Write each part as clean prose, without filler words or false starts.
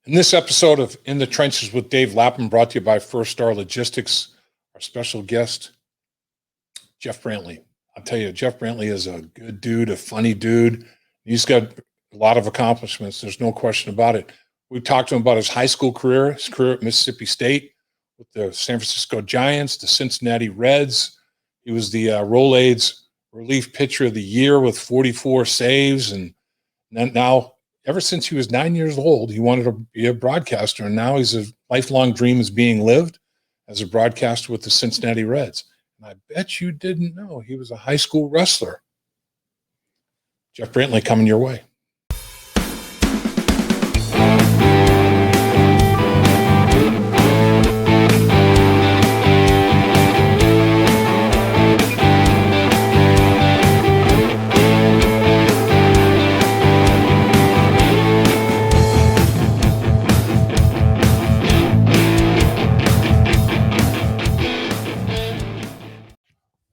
In this episode of In the Trenches with Dave Lapham, brought to you by First Star Logistics, our special guest, Jeff Brantley. I'll tell you, Jeff Brantley is a good dude, a funny dude. He's got a lot of accomplishments. There's no question about it. We talked to him about his high school career, his career at Mississippi State with the San Francisco Giants, the Cincinnati Reds. He was the Rolaids Relief Pitcher of the Year with 44 saves. And now, ever since he was 9 years old, he wanted to be a broadcaster. And now his lifelong dream is being lived as a broadcaster with the Cincinnati Reds. And I bet you didn't know he was a high school wrestler. Jeff Brantley coming your way.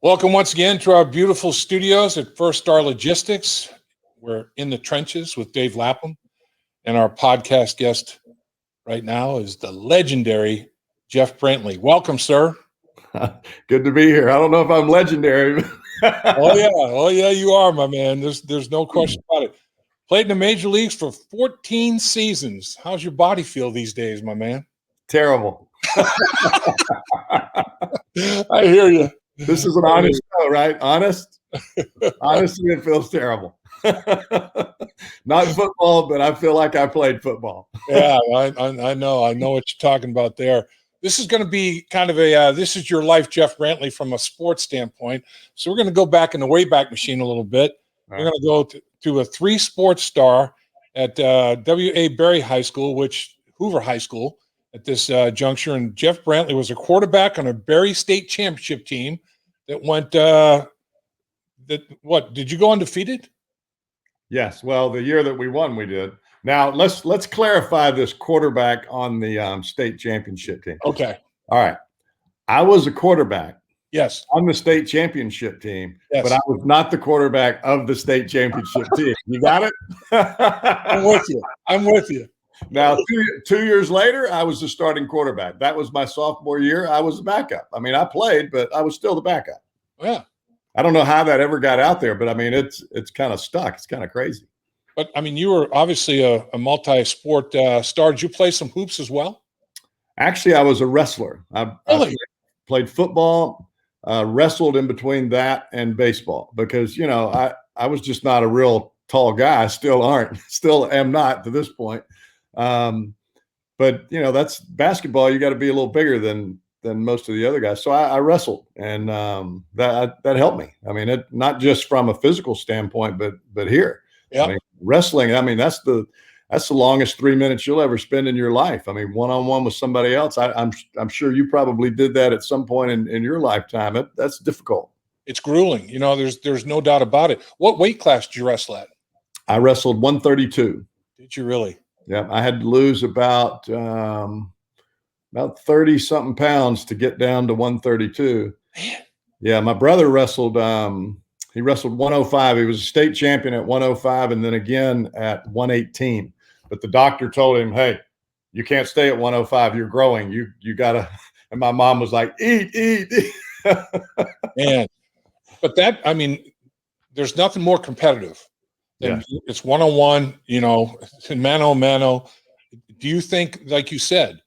Welcome once again to our beautiful studios at First Star Logistics. We're in the trenches with Dave Lapham, and our podcast guest right now is the legendary Jeff Brantley. Welcome, sir. Good to be here. I don't know if I'm legendary. Oh yeah, you are, my man. There's no question about it. Played in the major leagues for 14 seasons. How's your body feel these days, my man? Terrible. I hear you. This is an honest show, right? Honest? Honestly, it feels terrible. Not football, but I feel like I played football. Yeah, I know what you're talking about there. This is going to be kind of this is your life, Jeff Brantley, from a sports standpoint. So we're going to go back in the Wayback Machine a little bit. We're going to go to a 3-sport star at W.A. Berry High School, Hoover High School at this juncture. And Jeff Brantley was a quarterback on a Berry State championship team that went did you go undefeated? Yes. Well, the year that we won, we did. Now let's clarify this quarterback on the state championship team. Okay. All right. I was a quarterback. Yes. On the state championship team, yes. But I was not the quarterback of the state championship team. You got it? I'm with you. Now, two years later, I was the starting quarterback. That was my sophomore year. I was the backup. I mean, I played, but I was still the backup. Yeah. I don't know how that ever got out there, but I mean, it's kind of stuck. It's kind of crazy. But I mean, you were obviously a multi-sport star. Did you play some hoops as well? Actually, I was a wrestler. Really? I played football, wrestled in between that and baseball because, I was just not a real tall guy. I still am not to this point. But that's basketball. You got to be a little bigger than most of the other guys. So I wrestled, and that helped me. I mean, not just from a physical standpoint, but here. Yeah. I mean, wrestling. I mean, that's the longest 3 minutes you'll ever spend in your life. I mean, one-on-one with somebody else. I'm sure you probably did that at some point in your lifetime. That's difficult. It's grueling. There's no doubt about it. What weight class did you wrestle at? I wrestled 132. Did you really? Yeah, I had to lose about 30 something pounds to get down to 132. Man. Yeah, my brother wrestled. He wrestled 105. He was a state champion at 105, and then again at 118. But the doctor told him, "Hey, you can't stay at 105. You're growing. You gotta." And my mom was like, "Eat." Man, but there's nothing more competitive. Yeah. It's one-on-one, mano-a-mano. Do you think, like you said,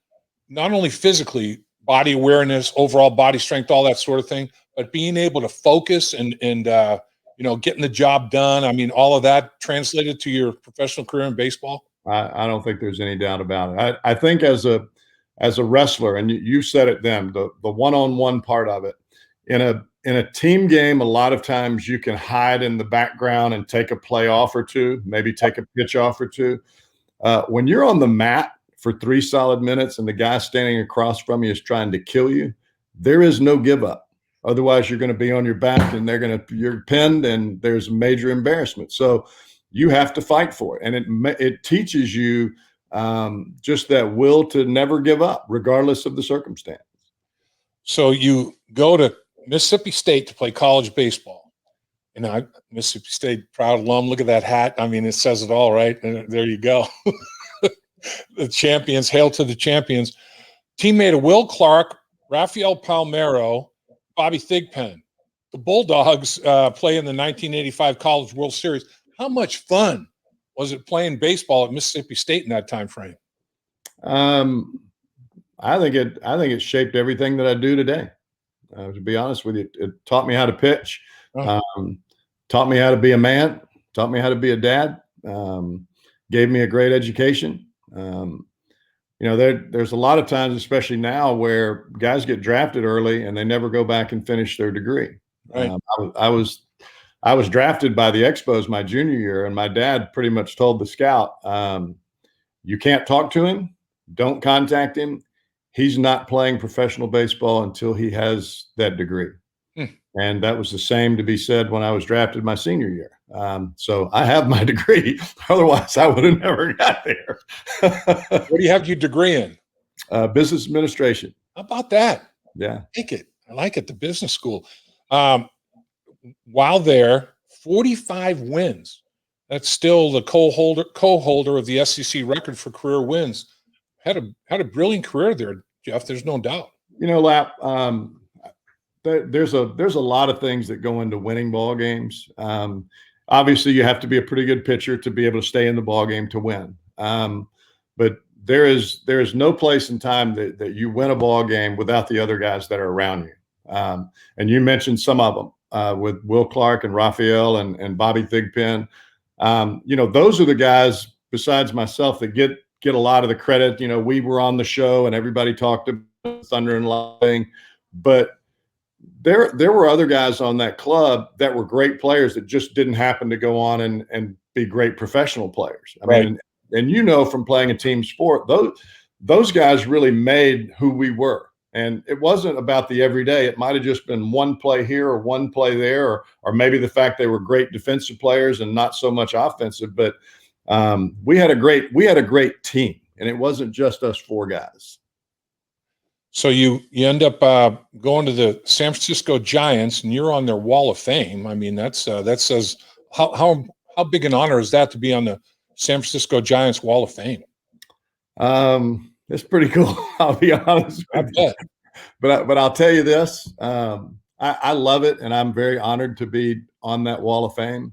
not only physically, body awareness, overall body strength, all that sort of thing, but being able to focus and getting the job done, I mean, all of that translated to your professional career in baseball? I don't think there's any doubt about it. I think as a wrestler, and you said it then, the one-on-one part of it, in a team game, a lot of times you can hide in the background and take a play off or two, maybe take a pitch off or two. When you're on the mat for 3 solid minutes and the guy standing across from you is trying to kill you, there is no give up. Otherwise, you're going to be on your back and you're pinned, and there's major embarrassment. So you have to fight for it. And it teaches you just that will to never give up, regardless of the circumstance. So you go to Mississippi State to play college baseball. Mississippi State proud alum. Look at that hat. I mean, it says it all, right? And there you go. The champions, hail to the champions. Teammate of Will Clark, Rafael Palmeiro, Bobby Thigpen. The Bulldogs play in the 1985 College World Series. How much fun was it playing baseball at Mississippi State in that time frame? I think it shaped everything that I do today. To be honest with you, it taught me how to pitch, taught me how to be a man, taught me how to be a dad, gave me a great education. There's a lot of times, especially now, where guys get drafted early and they never go back and finish their degree. Right. I was drafted by the Expos my junior year, and my dad pretty much told the scout, you can't talk to him, don't contact him. He's not playing professional baseball until he has that degree. And that was the same to be said when I was drafted my senior year. So I have my degree. Otherwise, I would have never got there. What do you have your degree in? Business administration. How about that? Yeah. I like it. The business school. While there, 45 wins. That's still the co-holder of the SEC record for career wins. Had a brilliant career there, Jeff. There's no doubt. Lap, there's a lot of things that go into winning ball games. Obviously, you have to be a pretty good pitcher to be able to stay in the ball game to win. But there is no place and time that you win a ball game without the other guys that are around you. And you mentioned some of them with Will Clark and Rafael and Bobby Thigpen. Those are the guys besides myself that get a lot of the credit. We were on the show and everybody talked about Thunder and Lightning, but there were other guys on that club that were great players that just didn't happen to go on and be great professional players. I mean, and from playing a team sport, those guys really made who we were. And it wasn't about the everyday. It might have just been one play here or one play there, or maybe the fact they were great defensive players and not so much offensive. But we had a great team, and it wasn't just us four guys. So you end up going to the San Francisco Giants, and you're on their Wall of Fame. I mean, that says how big an honor is that to be on the San Francisco Giants Wall of Fame? It's pretty cool. I'll be honest with you. But I'll tell you this: I love it, and I'm very honored to be on that Wall of Fame.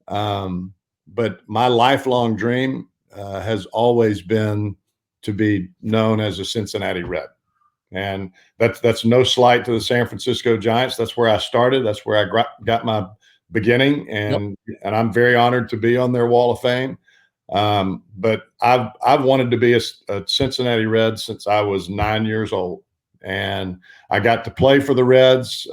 But my lifelong dream has always been to be known as a Cincinnati Red. And that's no slight to the San Francisco Giants. That's where I started. That's where I got my beginning, and I'm very honored to be on their Wall of Fame. But I've wanted to be a Cincinnati Red since I was 9 years old, and I got to play for the Reds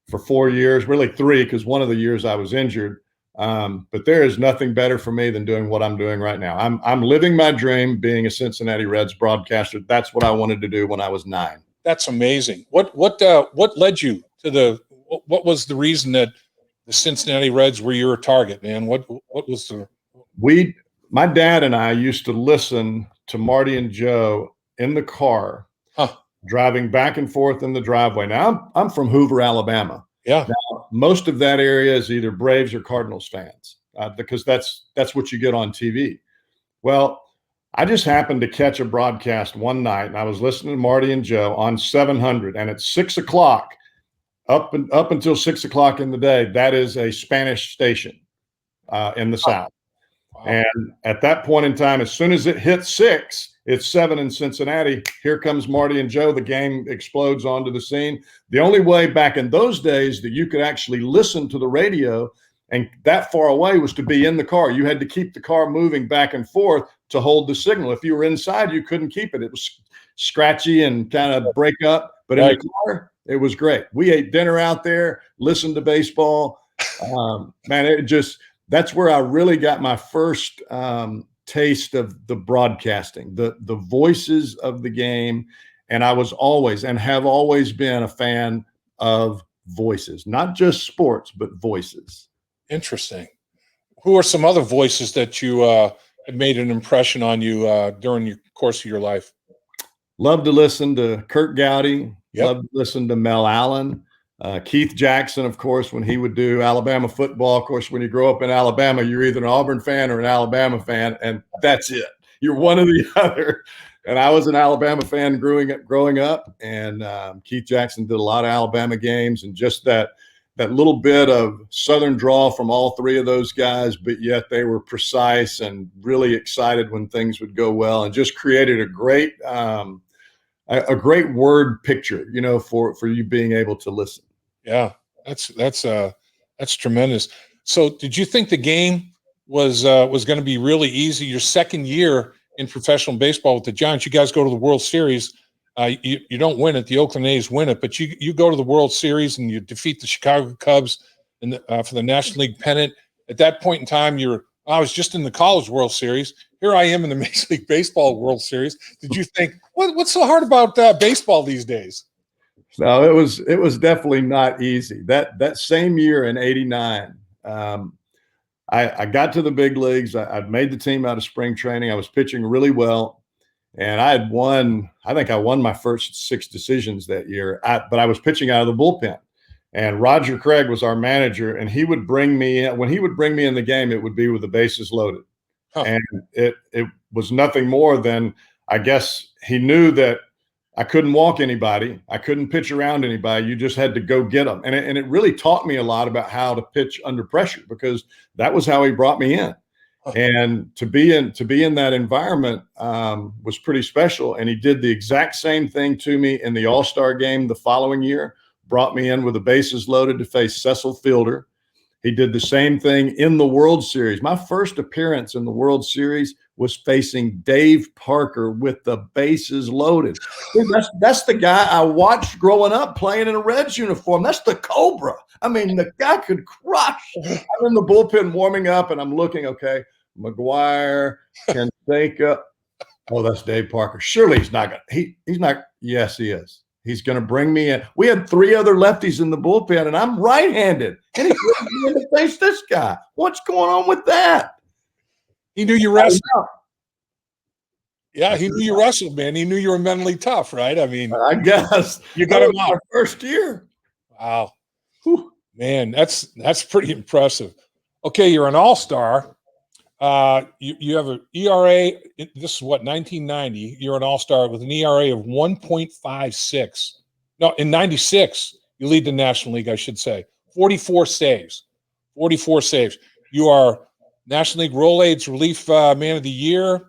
for 4 years, really 3, because one of the years I was injured. But there is nothing better for me than doing what I'm doing right now. I'm living my dream, being a Cincinnati Reds broadcaster. That's what I wanted to do when I was 9. That's amazing. What led you to what was the reason that the Cincinnati Reds were your target, man? What was my dad and I used to listen to Marty and Joe in the car, driving back and forth in the driveway. Now I'm from Hoover, Alabama. Yeah. Now, most of that area is either Braves or Cardinals fans because that's what you get on TV. Well, I just happened to catch a broadcast one night, and I was listening to Marty and Joe on 700, and at 6 o'clock, up until 6 o'clock in the day, that is a Spanish station in the South. Wow. And at that point in time, as soon as it hit 6, it's 7 in Cincinnati. Here comes Marty and Joe. The game explodes onto the scene. The only way back in those days that you could actually listen to the radio and that far away was to be in the car. You had to keep the car moving back and forth to hold the signal. If you were inside, you couldn't keep it. It was scratchy and kind of break up. But in the car, it was great. We ate dinner out there, listened to baseball. Man, that's where I really got my first taste of the broadcasting, the voices of the game. And I was always and have always been a fan of voices, not just sports, but voices. Interesting. Who are some other voices that you have made an impression on you during the course of your life? Love to listen to Kurt Gowdy. Yep. Love to listen to Mel Allen. Keith Jackson, of course, when he would do Alabama football. Of course, when you grow up in Alabama, you're either an Auburn fan or an Alabama fan, and that's it. You're one or the other. And I was an Alabama fan growing up, and Keith Jackson did a lot of Alabama games, and just that little bit of Southern drawl from all three of those guys, but yet they were precise and really excited when things would go well, and just created a great word picture, for you being able to listen. Yeah, that's tremendous. So, did you think the game was going to be really easy? Your second year in professional baseball with the Giants, you guys go to the World Series. You don't win it; the Oakland A's win it, but you go to the World Series and you defeat the Chicago Cubs for the National League pennant. At that point in time, I was just in the College World Series. Here I am in the Major League Baseball World Series. Did you think what's so hard about baseball these days? No, it was definitely not easy. That same year in '89, I got to the big leagues. I'd made the team out of spring training. I was pitching really well, and I think I won my first 6 decisions that year. But I was pitching out of the bullpen, and Roger Craig was our manager, and he would bring me in. When he would bring me in the game, it would be with the bases loaded. Huh. And it was nothing more than, I guess he knew that I couldn't walk anybody. I couldn't pitch around anybody. You just had to go get them. And it really taught me a lot about how to pitch under pressure, because that was how he brought me in. And to be in that environment was pretty special. And he did the exact same thing to me in the All-Star game the following year, brought me in with the bases loaded to face Cecil Fielder. He did the same thing in the World Series. My first appearance in the World Series was facing Dave Parker with the bases loaded. That's the guy I watched growing up playing in a Reds uniform. That's the Cobra. I mean, the guy could crush. I'm in the bullpen warming up, and I'm looking, okay, McGuire, Canseco. Oh, that's Dave Parker. Surely he's not going to. He's not. Yes, he is. He's going to bring me in. We had 3 other lefties in the bullpen, and I'm right-handed. And he's bringing me in to face this guy. What's going on with that? He knew you wrestled. Yeah, he knew you wrestled, man. He knew you were mentally tough, right? I mean, I guess you got him out our first year. Wow, whew. Man, that's pretty impressive. Okay, you're an all-star. You have an ERA. This is what, 1990. You're an all-star with an ERA of 1.56. No, in 96, you lead the National League, I should say. 44 saves. 44 saves. You are National League Rolaids Relief Man of the Year.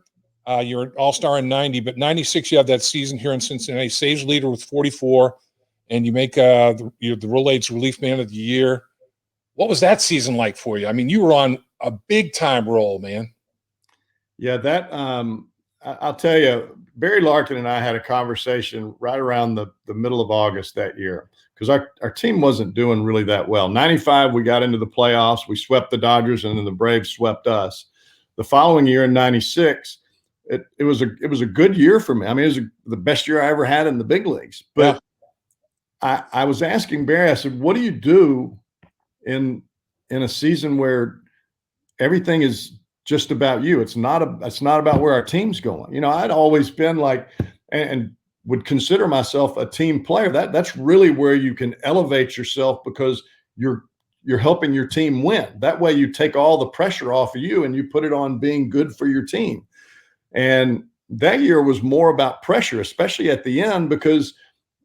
You're an all-star in 90, but 96, you have that season here in Cincinnati. Saves leader with 44, and you make the Rolaids Relief Man of the Year. What was that season like for you? I mean, you were on a big-time roll, man. Yeah, I'll tell you, Barry Larkin and I had a conversation right around the middle of August that year, because our team wasn't doing really that well. 95, we got into the playoffs. We swept the Dodgers, and then the Braves swept us. The following year in 96, it was a good year for me. I mean, it was the best year I ever had in the big leagues. But yeah. I was asking Barry, I said, what do you do in a season where everything is just about you? It's not about where our team's going. I'd always been like, and would consider myself a team player. That's really where you can elevate yourself, because you're helping your team win. That way you take all the pressure off of you and you put it on being good for your team. And that year was more about pressure, especially at the end, because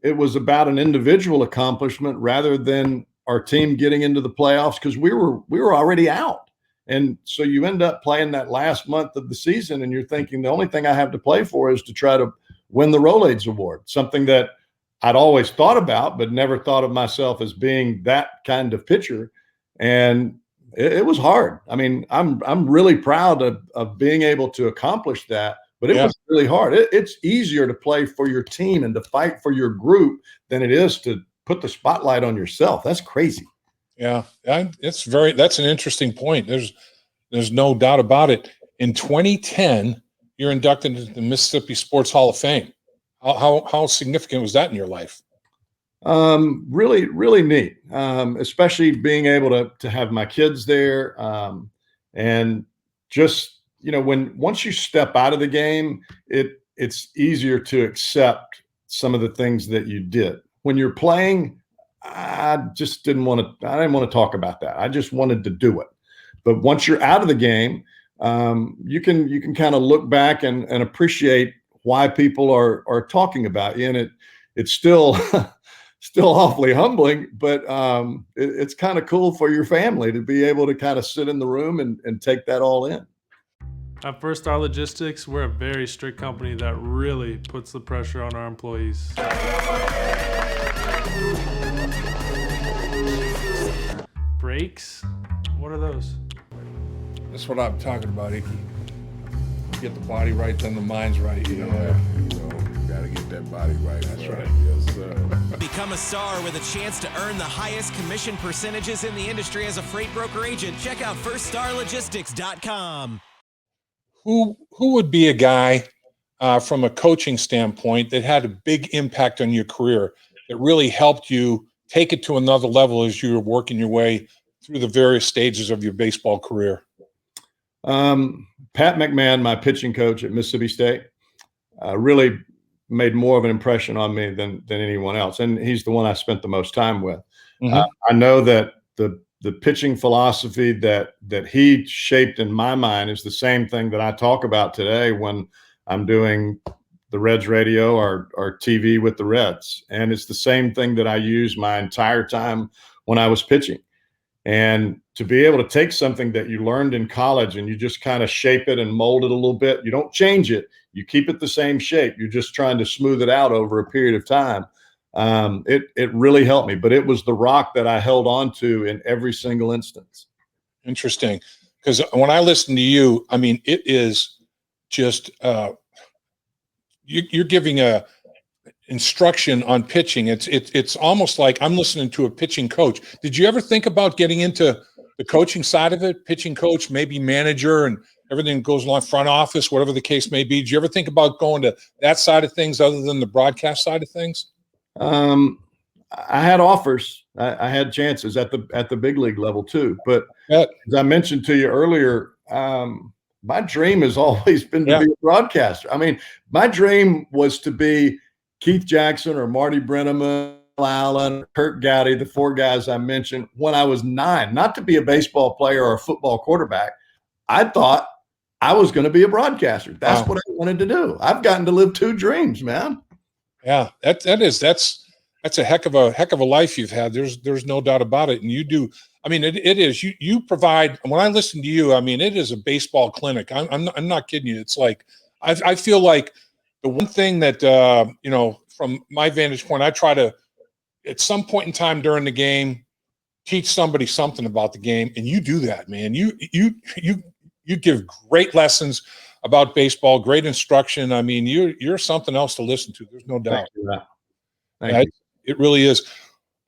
it was about an individual accomplishment rather than our team getting into the playoffs, because we were already out. And so you end up playing that last month of the season, and you're thinking the only thing I have to play for is to try to win the Rolaids Award, something that I'd always thought about, but never thought of myself as being that kind of pitcher. And it was hard. I mean, I'm really proud of being able to accomplish that, but it was really hard. It's easier to play for your team and to fight for your group than it is to put the spotlight on yourself. That's crazy. Yeah, that's an interesting point. There's no doubt about it. In 2010, you're inducted into the Mississippi Sports Hall of Fame. How significant was that in your life? Really, really neat. Especially being able to have my kids there. And just, once you step out of the game, it's easier to accept some of the things that you did. When you're playing, I didn't want to talk about that. I just wanted to do it. But once you're out of the game, you can kind of look back and appreciate why people are talking about you. And it's still still awfully humbling, but it's kind of cool for your family to be able to kind of sit in the room and take that all in. At First Star Logistics, we're a very strict company that really puts the pressure on our employees. Breaks? What are those? That's what I'm talking about, Icky. Get the body right, then the mind's right. You know, gotta get that body right. That's right. Yes, sir. Become a star with a chance to earn the highest commission percentages in the industry as a freight broker agent. Check out firststarlogistics.com. Who would be a guy from a coaching standpoint that had a big impact on your career that really helped you take it to another level as you were working your way through the various stages of your baseball career? Pat McMahon, my pitching coach at Mississippi State, really made more of an impression on me than anyone else. And he's the one I spent the most time with. Mm-hmm. I know that the pitching philosophy that he shaped in my mind is the same thing that I talk about today when I'm doing the Reds radio or TV with the Reds. And it's the same thing that I used my entire time when I was pitching. And to be able to take something that you learned in college and you just kind of shape it and mold it a little bit, you don't change it. You keep it the same shape. You're just trying to smooth it out over a period of time. It really helped me, but it was the rock that I held on to in every single instance. Interesting. Because when I listen to you, I mean, it is just you're giving a instruction on pitching. It's almost like I'm listening to a pitching coach. Did you ever think about getting into the coaching side of it? Pitching coach, maybe manager, and everything goes along, front office, whatever the case may be. Did you ever think about going to that side of things other than the broadcast side of things? I had offers. I had chances at the big league level too. But as I mentioned to you earlier, my dream has always been to be a broadcaster. I mean, my dream was to be Keith Jackson or Marty Brenneman, Allen, Kurt Gowdy, the four guys I mentioned when I was 9, not to be a baseball player or a football quarterback. I thought I was going to be a broadcaster. That's what I wanted to do. I've gotten to live 2 dreams, man. Yeah, that's a heck of a life you've had. There's no doubt about it. And you do. I mean, it is. You provide. When I listen to you, I mean, it is a baseball clinic. I'm not kidding you. It's like I feel like the one thing that from my vantage point, I try to at some point in time during the game teach somebody something about the game, and you do that, man. You give great lessons about baseball, great instruction. I mean, you're something else to listen to. There's no doubt. Thank you. It really is.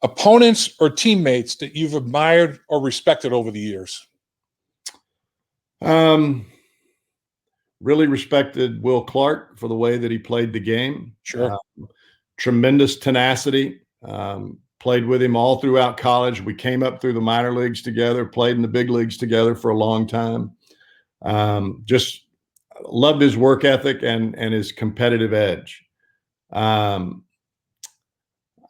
Opponents or teammates that you've admired or respected over the years? Really respected Will Clark for the way that he played the game. Sure. Tremendous tenacity. Played with him all throughout college. We came up through the minor leagues together, played in the big leagues together for a long time. Just loved his work ethic and his competitive edge.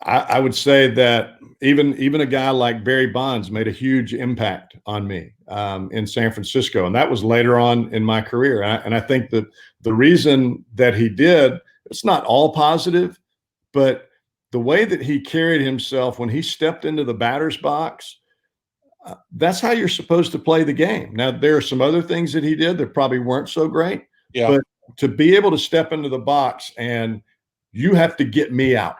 I would say that even a guy like Barry Bonds made a huge impact on me in San Francisco, and that was later on in my career. And I think that the reason that he did, it's not all positive, but the way that he carried himself when he stepped into the batter's box, that's how you're supposed to play the game. Now, there are some other things that he did that probably weren't so great, but to be able to step into the box and you have to get me out.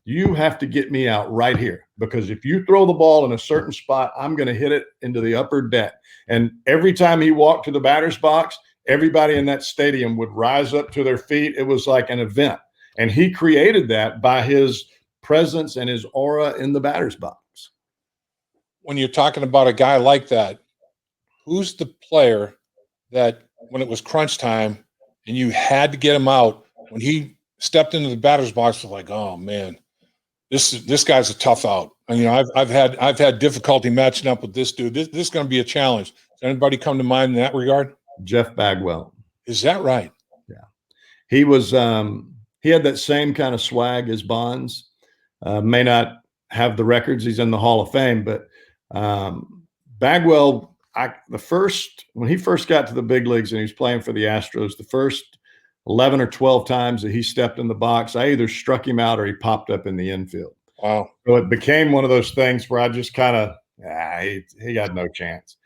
You have to get me out right here, because if you throw the ball in a certain spot, I'm going to hit it into the upper deck. And every time he walked to the batter's box, everybody in that stadium would rise up to their feet. It was like an event. And he created that by his presence and his aura in the batter's box. When you're talking about a guy like that, who's the player that when it was crunch time and you had to get him out, when he stepped into the batter's box, was like, oh man, this guy's a tough out. And, I've had difficulty matching up with this dude. This is going to be a challenge. Does anybody come to mind in that regard? Jeff Bagwell. Is that right? Yeah. He was he had that same kind of swag as Bonds. May not have the records. He's in the Hall of Fame, but Bagwell, when he first got to the big leagues and he was playing for the Astros, the first 11 or 12 times that he stepped in the box, I either struck him out or he popped up in the infield. Wow. So it became one of those things where I just kind of, he got no chance.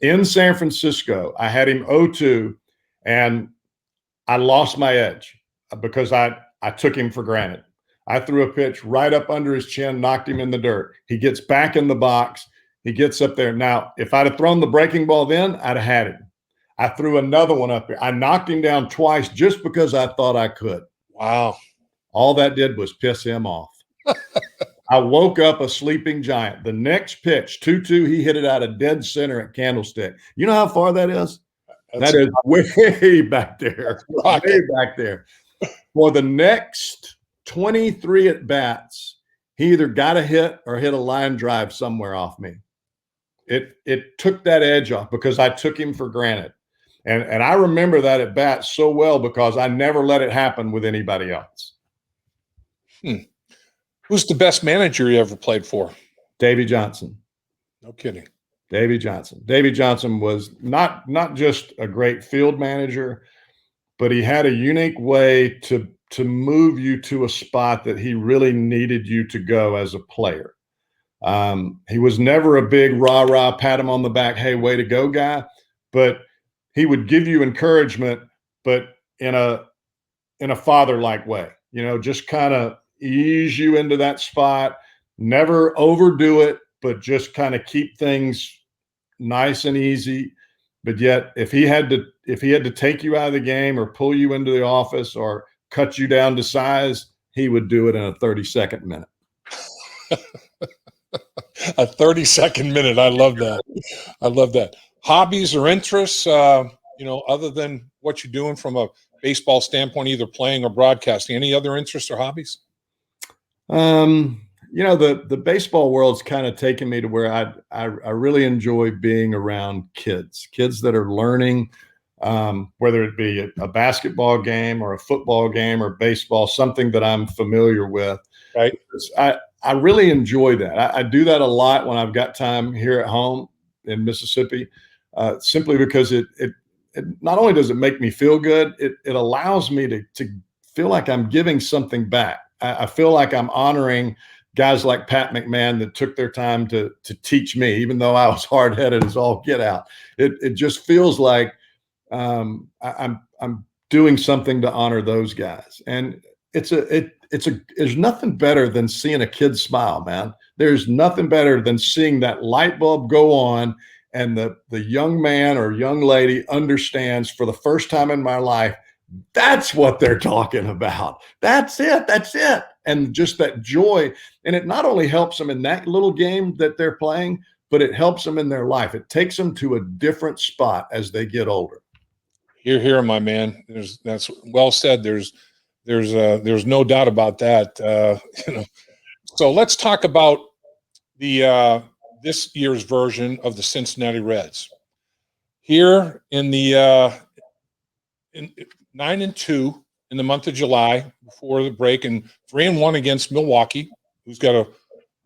In San Francisco, I had him 0-2, and I lost my edge because I took him for granted. I threw a pitch right up under his chin, knocked him in the dirt. He gets back in the box. He gets up there. Now, if I'd have thrown the breaking ball then, I'd have had him. I threw another one up there. I knocked him down twice just because I thought I could. Wow. All that did was piss him off. I woke up a sleeping giant. The next pitch, 2-2, he hit it out of dead center at Candlestick. You know how far that is? That is way back there. Way back there. For the next 23 at-bats, he either got a hit or hit a line drive somewhere off me. It took that edge off because I took him for granted. And I remember that at-bat so well because I never let it happen with anybody else. Who's the best manager you ever played for? Davey Johnson. No kidding. Davey Johnson. Davey Johnson was not just a great field manager, but he had a unique way to move you to a spot that he really needed you to go as a player. He was never a big rah-rah, pat him on the back, hey, way to go guy, but he would give you encouragement, but in a father-like way, just kind of ease you into that spot, never overdo it, but just kind of keep things nice and easy. But yet if he had to take you out of the game or pull you into the office or cut you down to size, he would do it in a 30-second minute. A 30-second minute. I love that. I love that. Hobbies or interests, other than what you're doing from a baseball standpoint, either playing or broadcasting, any other interests or hobbies? The baseball world's kind of taken me to where I really enjoy being around kids that are learning, whether it be a basketball game or a football game or baseball, something that I'm familiar with. Right. I really enjoy that. I do that a lot when I've got time here at home in Mississippi, simply because it not only does it make me feel good, it allows me to feel like I'm giving something back. I feel like I'm honoring guys like Pat McMahon that took their time to teach me, even though I was hard-headed as all get out. It just feels like I'm doing something to honor those guys. And there's nothing better than seeing a kid smile, man. There's nothing better than seeing that light bulb go on and the young man or young lady understands for the first time in my life, that's what they're talking about. That's it. That's it. And just that joy. And it not only helps them in that little game that they're playing, but it helps them in their life. It takes them to a different spot as they get older. Here, my man. That's well said. There's no doubt about that. So let's talk about the this year's version of the Cincinnati Reds. Here in the in 9-2 in the month of July before the break, and 3-1 against Milwaukee, who's got a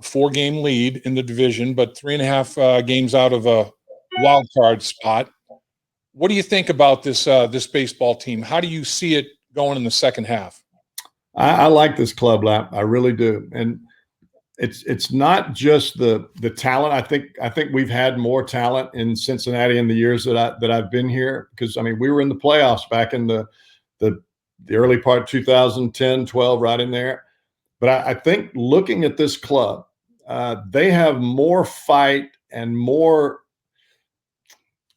4-game lead in the division, but 3.5 games out of a wild card spot. What do you think about this baseball team? How do you see it going in the second half? I like this club, Lap. I really do. And it's not just the talent. I think we've had more talent in Cincinnati in the years that I've been here, because we were in the playoffs back in the early part of 2010, 12, right in there. But I think looking at this club, they have more fight and more,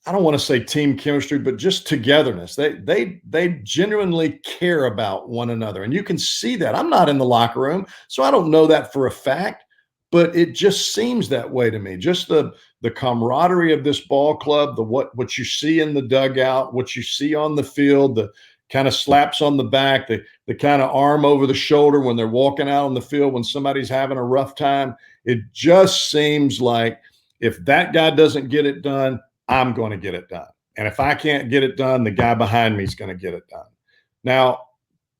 I don't want to say team chemistry, but just togetherness. They genuinely care about one another. And you can see that. I'm not in the locker room, so I don't know that for a fact, but it just seems that way to me. Just the camaraderie of this ball club, what you see in the dugout, what you see on the field, the kind of slaps on the back, the kind of arm over the shoulder when they're walking out on the field when somebody's having a rough time. It just seems like if that guy doesn't get it done, I'm going to get it done. And if I can't get it done, the guy behind me is going to get it done. Now,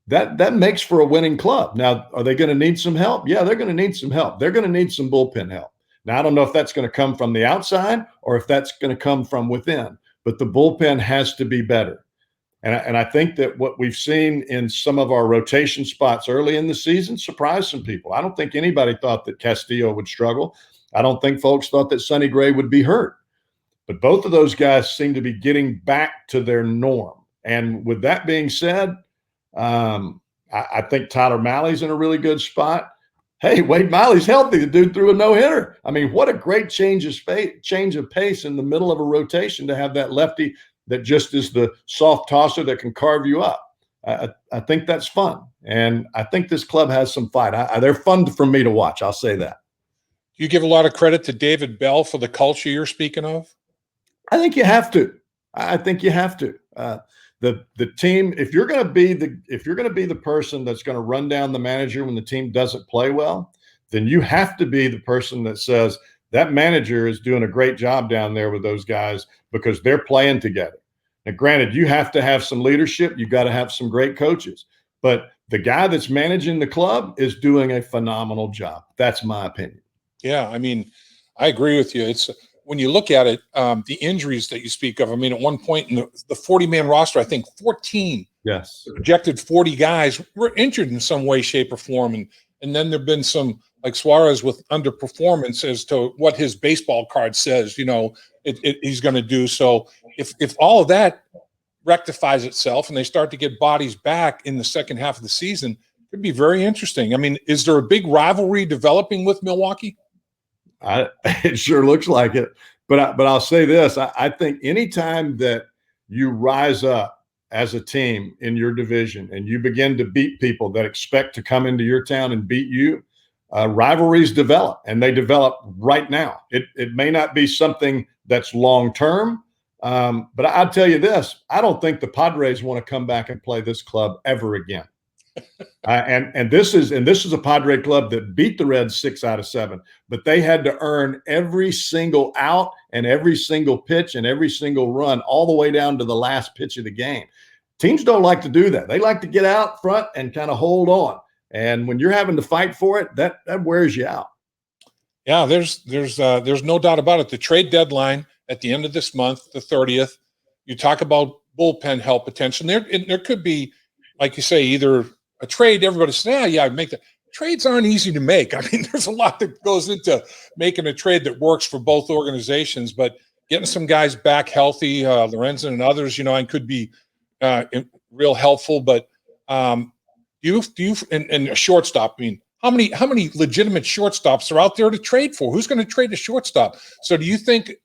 that makes for a winning club. Now, are they going to need some help? Yeah, they're going to need some help. They're going to need some bullpen help. Now, I don't know if that's going to come from the outside or if that's going to come from within, but the bullpen has to be better. And I think that what we've seen in some of our rotation spots early in the season surprised some people. I don't think anybody thought that Castillo would struggle. I don't think folks thought that Sonny Gray would be hurt. But both of those guys seem to be getting back to their norm. And with that being said, I think Tyler Malley's in a really good spot. Hey, Wade Miley's healthy. The dude threw a no-hitter. I mean, what a great change of pace in the middle of a rotation to have that lefty that just is the soft tosser that can carve you up. I think that's fun. And I think this club has some fight. They're fun for me to watch. I'll say that. Do you give a lot of credit to David Bell for the culture you're speaking of? I think you have to. I think you have to. The team, if you're going to be the person that's going to run down the manager when the team doesn't play well, then you have to be the person that says that manager is doing a great job down there with those guys because they're playing together. Now, granted, you have to have some leadership. You've got to have some great coaches, but the guy that's managing the club is doing a phenomenal job. That's my opinion. Yeah, I mean, I agree with you. It's when you look at it, the injuries that you speak of. I mean, at one point in the 40-man roster, I think 14 projected 40 guys were injured in some way, shape, or form, and then there've been some like Suarez with underperformance as to what his baseball card says. He's going to do. So if all of that rectifies itself and they start to get bodies back in the second half of the season, it could be very interesting. I mean, is there a big rivalry developing with Milwaukee? It sure looks like it, but I'll say this. I think anytime that you rise up as a team in your division and you begin to beat people that expect to come into your town and beat you, rivalries develop, and they develop right now. It may not be something that's long-term, but I'll tell you this. I don't think the Padres want to come back and play this club ever again. And this is a Padre club that beat the Reds 6 out of 7, but they had to earn every single out and every single pitch and every single run all the way down to the last pitch of the game. Teams don't like to do that. They like to get out front and kind of hold on. And when you're having to fight for it, that wears you out. Yeah, there's no doubt about it. The trade deadline at the end of this month, the 30th, you talk about bullpen help potential. There could be, like you say, either a trade. Everybody says, yeah, I'd make that. Trades aren't easy to make. I mean, there's a lot that goes into making a trade that works for both organizations, but getting some guys back healthy, Lorenzen and others, and could be real helpful. But you and a shortstop, I mean, how many legitimate shortstops are out there to trade for? Who's going to trade a shortstop? So do you think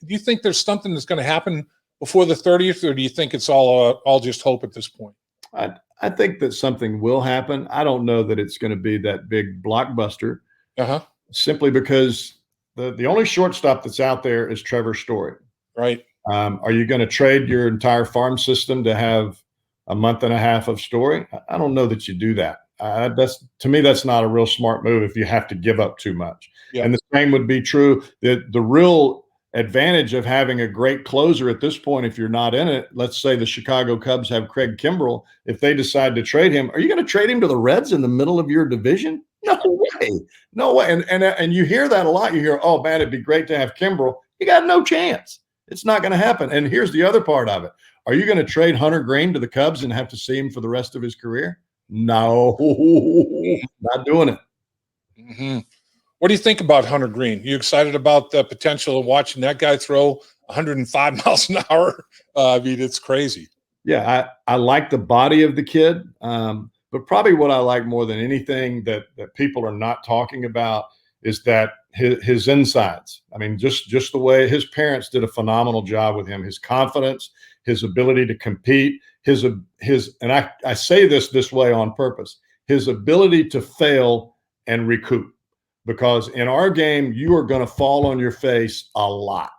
there's something that's going to happen before the 30th, or do you think it's all just hope at this point? I think that something will happen. I don't know that it's going to be that big blockbuster, simply because the only shortstop that's out there is Trevor Story. Right. Are you going to trade your entire farm system to have a month and a half of Story? I don't know that you do that. To me, that's not a real smart move if you have to give up too much. Yeah. And the same would be true. The real advantage of having a great closer at this point, if you're not in it, let's say the Chicago Cubs have Craig Kimbrell. If they decide to trade him, are you going to trade him to the Reds in the middle of your division? No way. And you hear that a lot. You hear, oh man, it'd be great to have Kimbrell. You got no chance. It's not going to happen. And here's the other part of it. Are you going to trade Hunter Green to the Cubs and have to see him for the rest of his career? No, not doing it. Mm-hmm. What do you think about Hunter Green? You excited about the potential of watching that guy throw 105 miles an hour? I mean, it's crazy. Yeah, I like the body of the kid, but probably what I like more than anything that people are not talking about is that his insides. I mean, just the way his parents did a phenomenal job with him, his confidence, his ability to compete, his and I say this way on purpose, his ability to fail and recoup. Because in our game, you are going to fall on your face a lot.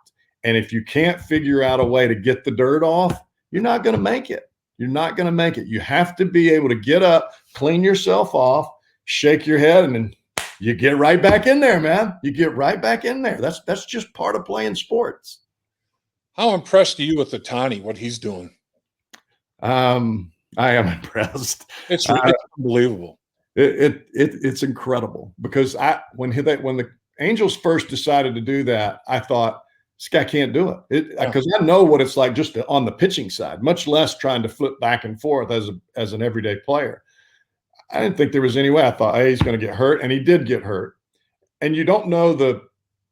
And if you can't figure out a way to get the dirt off, you're not going to make it. You're not going to make it. You have to be able to get up, clean yourself off, shake your head, and then you get right back in there, man. You get right back in there. That's just part of playing sports. How impressed are you with Ohtani, what he's doing? I am impressed. It's unbelievable. It's incredible because when the Angels first decided to do that, I thought, this guy can't do it. Because I know what it's like just on the pitching side, much less trying to flip back and forth as an everyday player. I didn't think there was any way. I thought, hey, he's going to get hurt, and he did get hurt. And you don't know the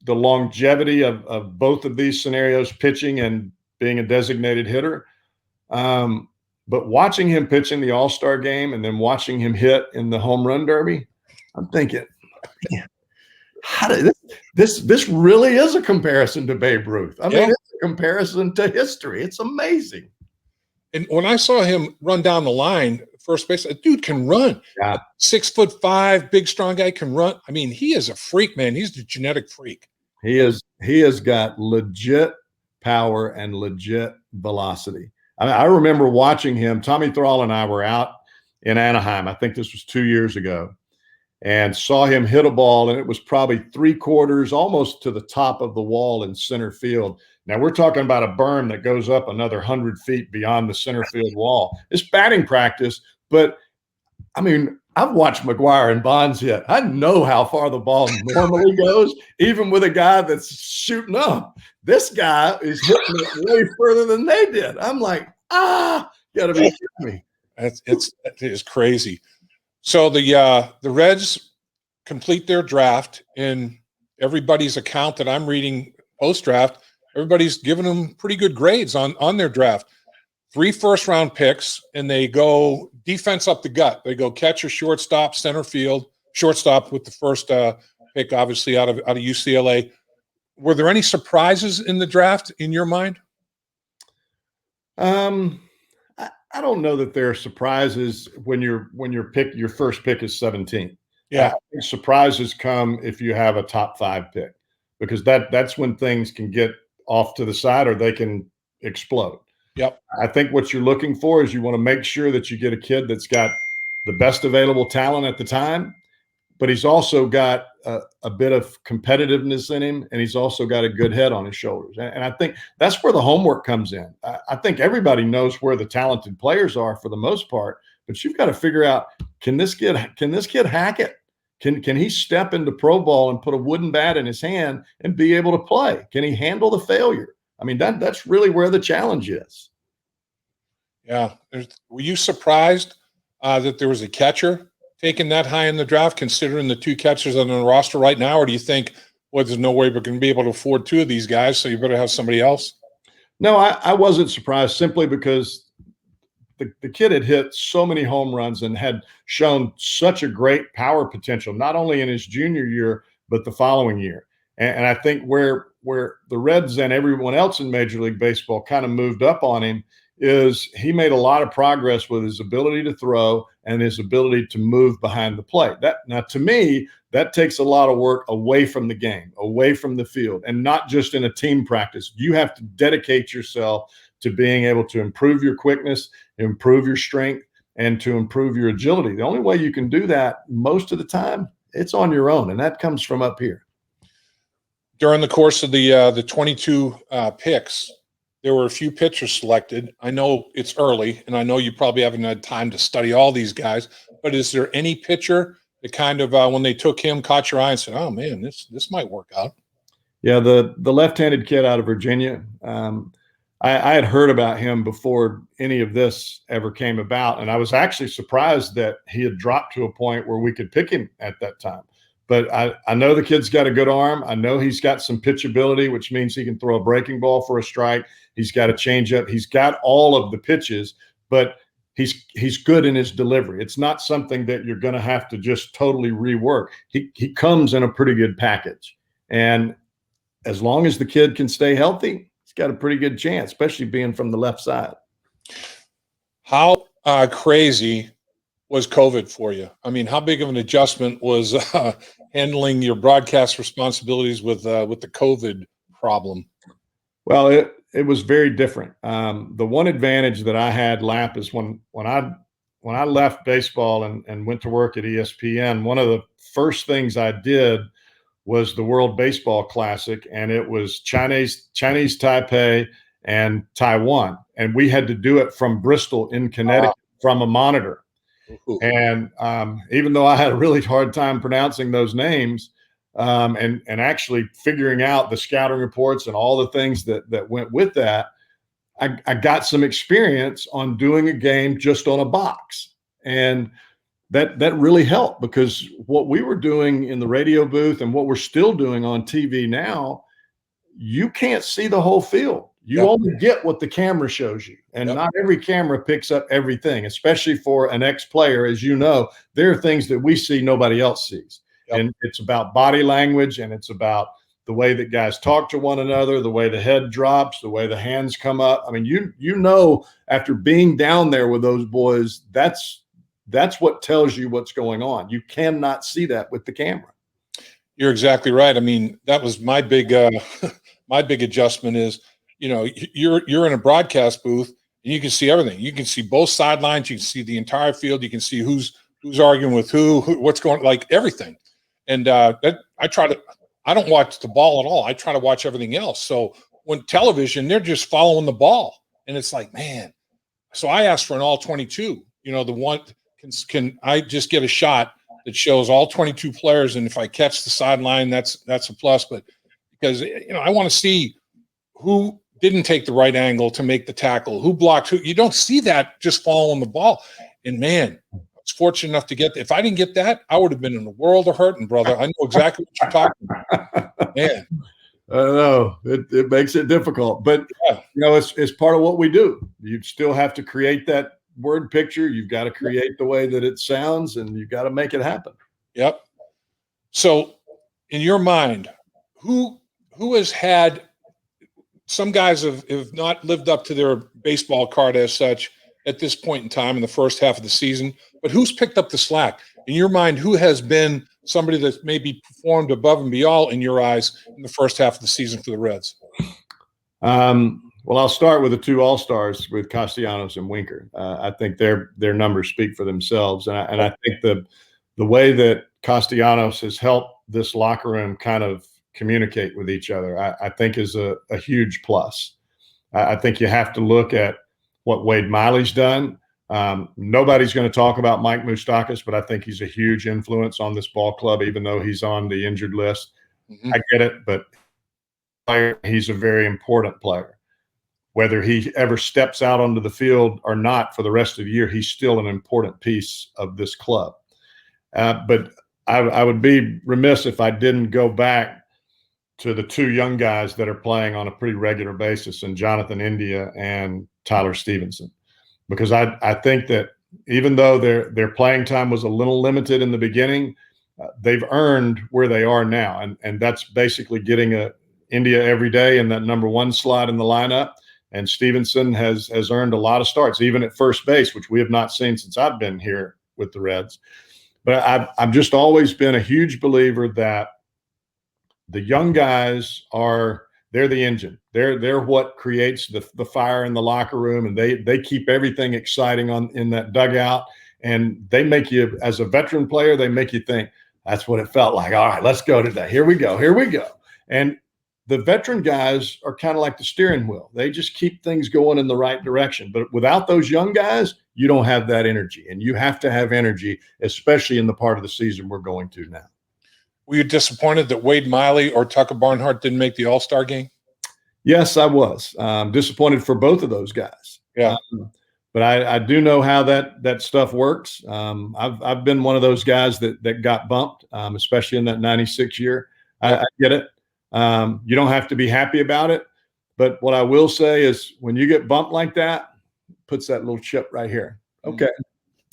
longevity of both of these scenarios, pitching and being a designated hitter. But watching him pitch in the All-Star game and then watching him hit in the home run derby, I'm thinking, man, how did this really is a comparison to Babe Ruth. I mean, it's a comparison to history. It's amazing. And when I saw him run down the line, first base, a dude can run. Yeah. 6'5", big, strong guy can run. I mean, he is a freak, man. He's the genetic freak. He has got legit power and legit velocity. I remember watching him. Tommy Thrall and I were out in Anaheim. I think this was 2 years ago, and saw him hit a ball, and it was probably 3/4, almost to the top of the wall in center field. Now we're talking about a berm that goes up another 100 feet beyond the center field wall. It's batting practice, but I mean, I've watched McGuire and Bonds hit. I know how far the ball normally goes, even with a guy that's shooting up. This guy is hitting it way further than they did. I'm like, you gotta be kidding me. It is crazy. So the Reds complete their draft. In everybody's account that I'm reading post-draft, everybody's giving them pretty good grades on their draft. 3 first-round picks, and they go defense up the gut. They go catcher, shortstop, center field, shortstop with the first pick, obviously out of UCLA. Were there any surprises in the draft in your mind? I don't know that there are surprises when your first pick is 17. Yeah, I think surprises come if you have a top 5 pick, because that's when things can get off to the side or they can explode. Yep. I think what you're looking for is you want to make sure that you get a kid that's got the best available talent at the time, but he's also got a bit of competitiveness in him, and he's also got a good head on his shoulders. And I think that's where the homework comes in. I think everybody knows where the talented players are for the most part, but you've got to figure out, can this kid hack it? Can he step into pro ball and put a wooden bat in his hand and be able to play? Can he handle the failure? I mean, that's really where the challenge is. Yeah. Were you surprised that there was a catcher taken that high in the draft, considering the 2 catchers on the roster right now? Or do you think, well, there's no way we're going to be able to afford 2 of these guys, so you better have somebody else? No, I wasn't surprised, simply because the kid had hit so many home runs and had shown such a great power potential, not only in his junior year, but the following year. And I think where the Reds and everyone else in Major League Baseball kind of moved up on him is he made a lot of progress with his ability to throw and his ability to move behind the plate. Now, to me, that takes a lot of work away from the game, away from the field, and not just in a team practice. You have to dedicate yourself to being able to improve your quickness, improve your strength, and to improve your agility. The only way you can do that most of the time, it's on your own, and that comes from up here. During the course of the 22 picks, there were a few pitchers selected. I know it's early, and I know you probably haven't had time to study all these guys, but is there any pitcher that kind of, when they took him, caught your eye and said, oh, man, this might work out? Yeah, the left-handed kid out of Virginia, I had heard about him before any of this ever came about, and I was actually surprised that he had dropped to a point where we could pick him at that time. But I know the kid's got a good arm. I know he's got some pitchability, which means he can throw a breaking ball for a strike. He's got a changeup. He's got all of the pitches, but he's good in his delivery. It's not something that you're going to have to just totally rework. He comes in a pretty good package. And as long as the kid can stay healthy, he's got a pretty good chance, especially being from the left side. How crazy was COVID for you? I mean, how big of an adjustment was handling your broadcast responsibilities with the COVID problem? Well, it was very different. The one advantage that I had, Lap, is when I left baseball and went to work at ESPN, one of the first things I did was the World Baseball Classic, and it was Chinese Taipei and Taiwan, and we had to do it from Bristol in Connecticut from a monitor. And even though I had a really hard time pronouncing those names, and actually figuring out the scouting reports and all the things that went with that, I got some experience on doing a game just on a box. And that really helped, because what we were doing in the radio booth and what we're still doing on TV now, you can't see the whole field. You only get what the camera shows you. And not every camera picks up everything, especially for an ex-player. As you know, there are things that we see nobody else sees. And it's about body language, and it's about the way that guys talk to one another, the way the head drops, the way the hands come up. I mean, you know, after being down there with those boys, that's what tells you what's going on. You cannot see that with the camera. You're exactly right. I mean, that was my big my big adjustment is, you know, you're in a broadcast booth and you can see everything. You can see both sidelines. You can see the entire field. You can see who's arguing with who what's going, like everything. And I don't watch the ball at all. I try to watch everything else. So when television, they're just following the ball, and it's like, man. So I asked for an all 22. You know, the one can I just get a shot that shows all 22 players, and if I catch the sideline, that's a plus. But because, you know, I want to see who didn't take the right angle to make the tackle, who blocked who. You don't see that just following the ball. And man, I was fortunate enough to get. If I didn't get that, I would have been in a world of hurting, brother. I know exactly what you're talking about. Man, I know it makes it difficult, but you know, it's part of what we do. You still have to create that word picture. You've got to create the way that it sounds, and you've got to make it happen. Yep. So, in your mind, who has had, some guys have not lived up to their baseball card as such at this point in time in the first half of the season, but who's picked up the slack? In your mind, who has been somebody that's maybe performed above and beyond in your eyes in the first half of the season for the Reds? Well, I'll start with the two All-Stars with Castellanos and Winker. I think their numbers speak for themselves, and I think the way that Castellanos has helped this locker room kind of communicate with each other, I think is a huge plus. I think you have to look at what Wade Miley's done. Nobody's going to talk about Mike Moustakas, but I think he's a huge influence on this ball club, even though he's on the injured list. I get it, but he's a very important player. Whether he ever steps out onto the field or not for the rest of the year, he's still an important piece of this club. But I would be remiss if I didn't go back to the two young guys that are playing on a pretty regular basis, and Jonathan India and Tyler Stevenson, because I think that even though their playing time was a little limited in the beginning, they've earned where they are now, and that's basically getting India every day in that number one slot in the lineup. And Stevenson has earned a lot of starts, even at first base, which we have not seen since I've been here with the Reds. But I've just always been a huge believer that the young guys they're the engine. They're what creates the fire in the locker room, and they keep everything exciting in that dugout. And they make you, as a veteran player, they make you think, that's what it felt like. All right, let's go today. Here we go. And the veteran guys are kind of like the steering wheel. They just keep things going in the right direction. But without those young guys, you don't have that energy. And you have to have energy, especially in the part of the season we're going to now. Were you disappointed that Wade Miley or Tucker Barnhart didn't make the All-Star game? Yes, I was disappointed for both of those guys. Yeah. But I do know how that stuff works. I've been one of those guys that got bumped, especially in that 96 year. I get it. You don't have to be happy about it. But what I will say is when you get bumped like that, it puts that little chip right here. Okay,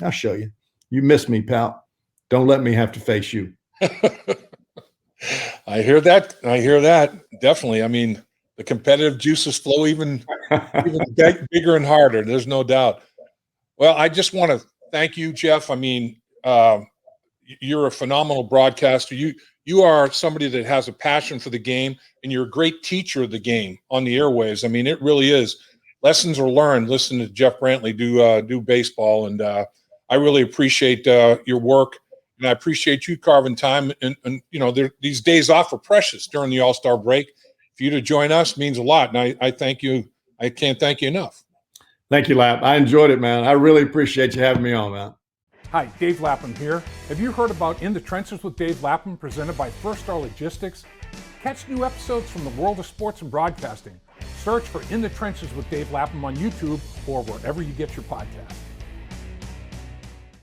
I'll show you. You missed me, pal. Don't let me have to face you. I hear that. Definitely. I mean, the competitive juices flow even bigger and harder. There's no doubt. Well, I just want to thank you, Jeff. I mean, you're a phenomenal broadcaster. You are somebody that has a passion for the game, and you're a great teacher of the game on the airwaves. I mean, it really is. Lessons are learned. Listen to Jeff Brantley do baseball, and I really appreciate your work, and I appreciate you carving time. And you know, these days off are precious during the All-Star break. For you to join us means a lot, and I thank you. I can't thank you enough. Thank you, Lap. I enjoyed it, man. I really appreciate you having me on, man. Hi, Dave Lapham here. Have you heard about In the Trenches with Dave Lapham presented by First Star Logistics? Catch new episodes from the world of sports and broadcasting. Search for In the Trenches with Dave Lapham on YouTube or wherever you get your podcasts.